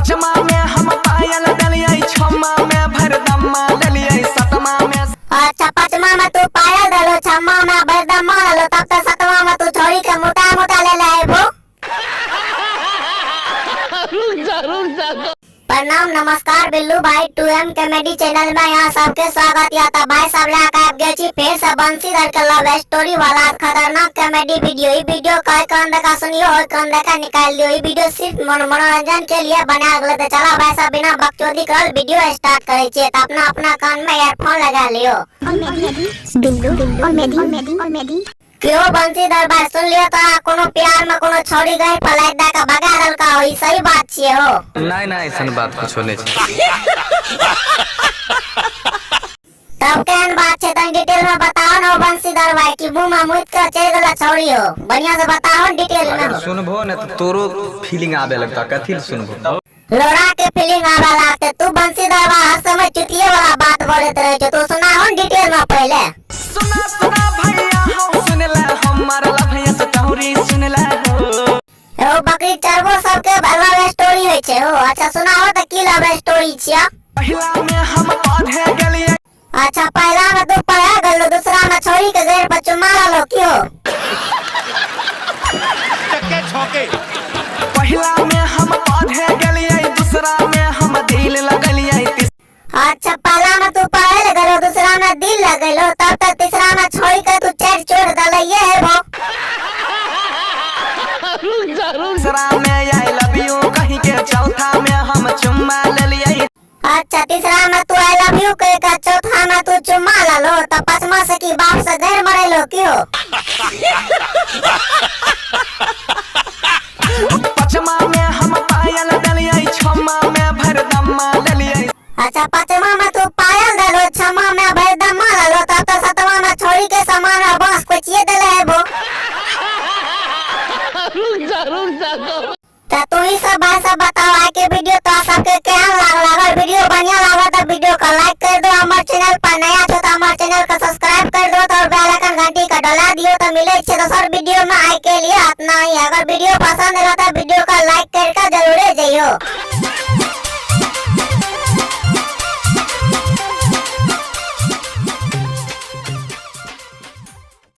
पचमा में हम पायल डलिए, छमा में भरदमा डलिए, सतमा में। अच्छा पचमा में तू पायल डालो, छमा में भरदमा डालो, तब तक सतमा में तू छोड़ी के मोटा मोटा ले ले वो। प्रणाम नमस्कार बिल्लू भाई, 2M कॉमेडी चैनल में यहाँ सबके स्वागत या था भाई। सब लाइक गए छी फिर से बंसीधर के लव स्टोरी वाला खतरनाक कॉमेडी वीडियो। ये वीडियो का कान देखा सुनियो और कान देखा निकाल दियो। ये वीडियो सिर्फ मनोरंजन के लिए बना गए थे। चला भाई सब बिना बकचोदी कर वीडियो स्टार्ट करे छे, तो अपना अपना कान में ईयरफोन लगा लियो। क्यों बंसीधर भाई सुन लियो तो कोनो प्यार में कोनो छोड़ी गई पलायत दा का भगा दल का होई, सही बात छे हो? नहीं नहीं ऐसा बात कुछ होने तब केहन बात छे तनी डिटेल में बताओ ना बंसीधर भाई, कि मुंह में मुइत के चल गला छोड़ी हो, बढ़िया से बताओ डिटेल में। सुनबो न तो तोरो फीलिंग आवे लगता, कथि सुनबो लोड़ा के फीलिंग आवे लागते। तू बंसीधर भाई हर समय चुतिये वाला बात बोलत रहे छे, तो सुना हो डिटेल में पहले। सुना सुना भैया हो सुन ले हमारा लभैया तो तोरी सुन ले हो। ओ बकरी चरबो सबके लव स्टोरी होय छे हो। अच्छा सुनाओ त की लव स्टोरी छिया? पहला में हम पढ़े गेलिए। अच्छा पहला में तू पढ़ा गलो, दूसरा में छोरी के घेर पर चुमा लो क्यों? चक्के छौके। पहला में हम पढ़े गेलिए, दूसरा में हम दिल लगलिए। अच्छा पहला में तू पढ़े गलो, दूसरा में दिल लगलो, तब तक तीसरा में छोरी के तू चेर छोड़ दलइए है वो। तीसरा में आई लव यू कहीं के, चौथा में हम चुम्मा ले लिए। अच्छा तीसरा में तू आई लव यू कह के, चौथा में तू चुम्मा लो, तो पांचवा से की बाप से घर मरे लो क्यों? पचमा में हम पायल डलिए, छमा में भरदमा डलिए। अच्छा पांचवा में तू पायल डालो, छमा में भरदमा डालो, तब तो सतवा में छोरी के समान बांस को चिए दले है वो। तो तू ही सब भाई सब बताओ आए के वीडियो तो सबके क्या लागल? वीडियो बढ़िया लगा तो वीडियो को लाइक कर दो, हमारे चैनल पर नया हो तो हमारे चैनल को सब्सक्राइब कर दो, तो बेल आइकन घंटी का डला दियो। तो मिले छे दोसर वीडियो में आए के लिए इतना ही। अगर वीडियो पसंद है तो वीडियो को लाइक करके जरूर जाइयो।